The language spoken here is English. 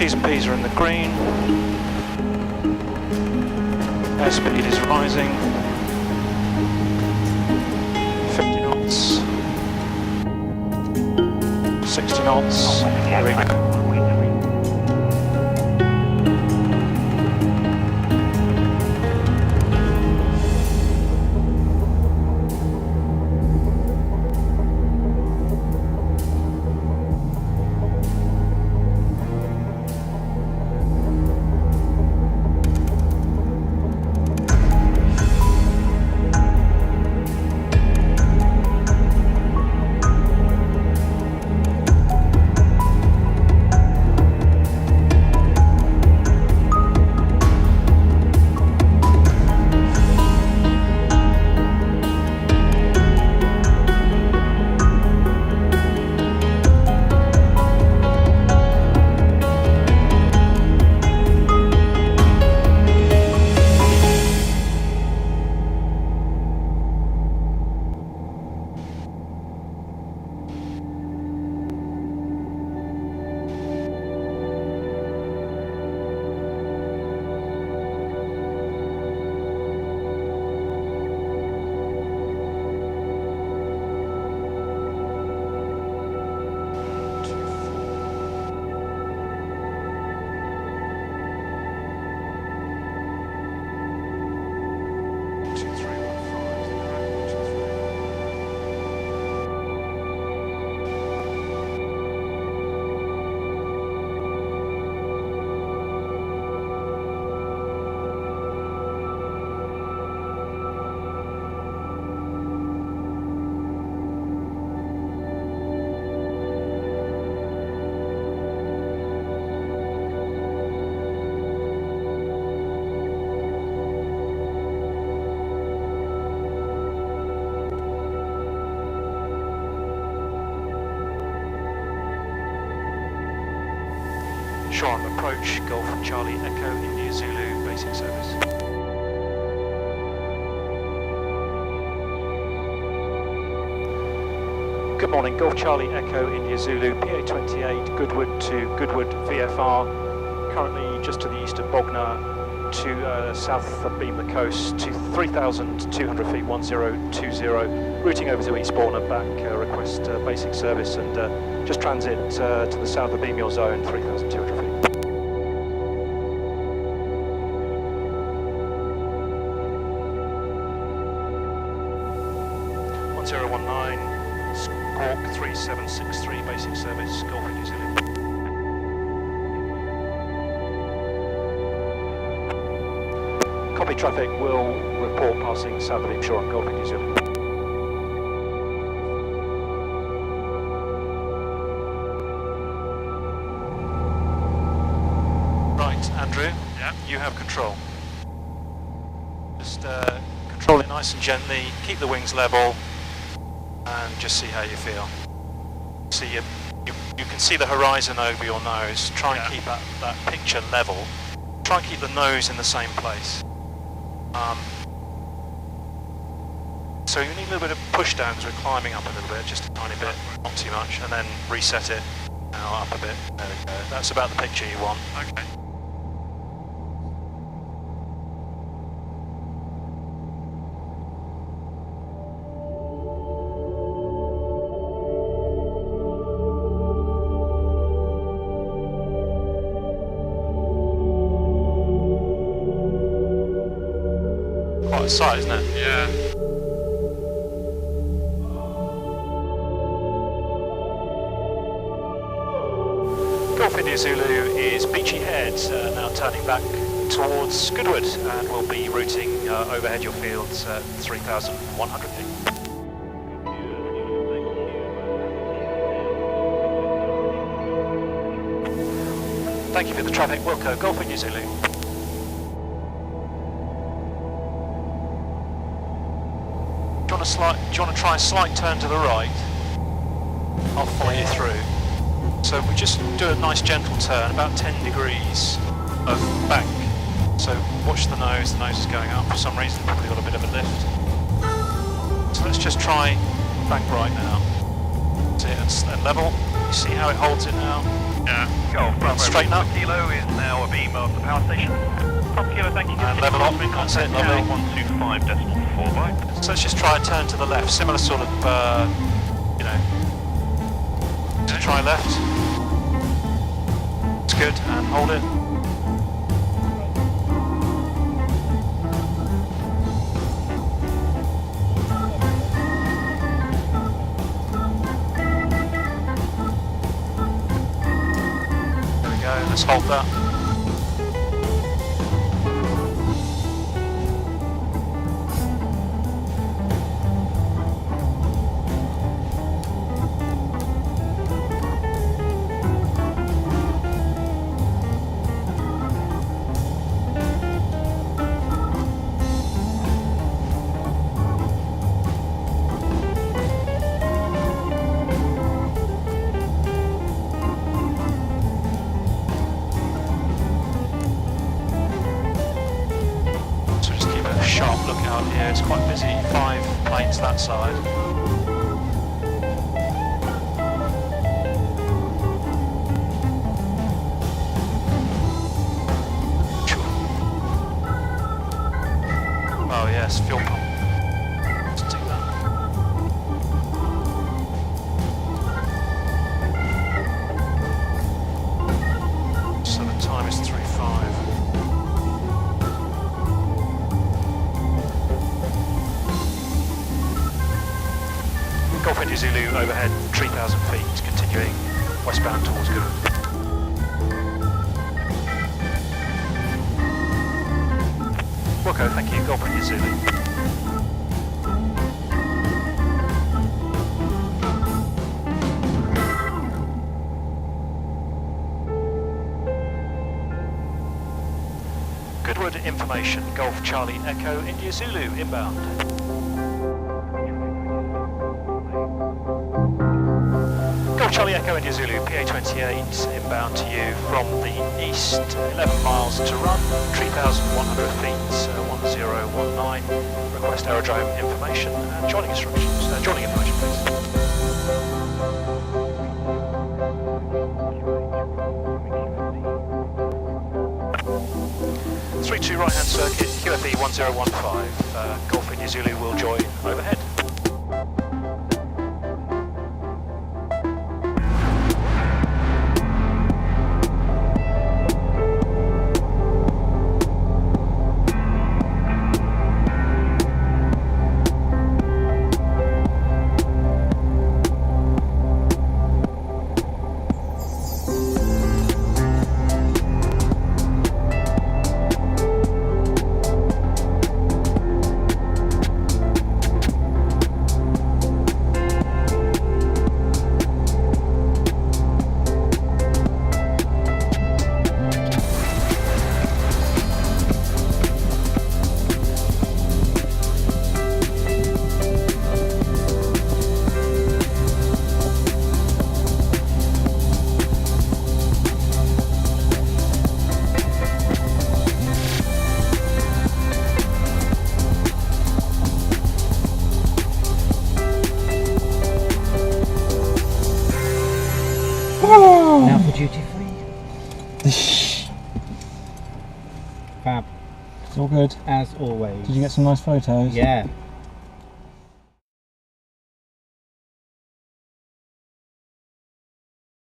T's and P's are in the green. Airspeed is rising. 50 knots. 60 knots. Here we go. Shoreham approach, Golf Charlie Echo India Zulu, basic service. Good morning, Golf Charlie Echo India Zulu, PA28, Goodwood to Goodwood VFR, currently just to the east of Bognor, to south of Beam the Coast, to 3,200 feet, 1020, routing over to Eastbourne and back, request basic service, and just transit to the south of Beam your zone, 3,200 feet. 1019, Squawk 3763, basic service, Golf India Zulu. Copy, traffic will report passing south of Beam on Golf India Zulu. Right, Andrew, yeah, you have control. Just control it nice and gently, keep the wings level, and just see how you feel. See, you can see the horizon over your nose. Try and keep that picture level. Try and keep the nose in the same place. So you need a little bit of push down because we're climbing up a little bit, just a tiny bit, not too much, and then reset it. Now up a bit. There we go. That's about the picture you want. Okay. Quite a sight, isn't it? Yeah. Golf India Zulu is Beachy Head, now turning back towards Goodwood, and we'll be routing overhead your fields at 3,100 feet. Thank you for the traffic, Wilco, Golf India Zulu. Do you want to try a slight turn to the right? I'll follow you through. So we just do a nice gentle turn, about 10 degrees of bank. So watch the nose is going up for some reason, probably got a bit of a lift. So let's just try bank right now. See it and level. You see how it holds it now? Golf Bravo Straighten up. Kilo is now a beam of the power station. Pop Kilo, thank you. And level off. That's it, lovely. 125.4 by. So let's just try and turn to the left. Similar sort of, you know, to try left. It's good, and hold it. There we go, let's hold that. Sharp look out here, it's quite busy, 5 planes that side. Oh yes, fuel pump. Let's do that. So the time is 3:05. Golf India Zulu overhead, 3,000 feet, continuing westbound towards Goodwood. Wilco, thank you, Golf India Zulu. Goodwood information, Golf Charlie Echo India Zulu inbound. Charlie Echo India Zulu, PA28 inbound to you from the east, 11 miles to run, 3,100 feet, 1019. Request aerodrome information and joining instructions. Joining information, please. 32 right hand circuit, QFE 1015. Golf India Zulu will join overhead. Now for duty free. Fab. It's all good. As always. Did you get some nice photos? Yeah.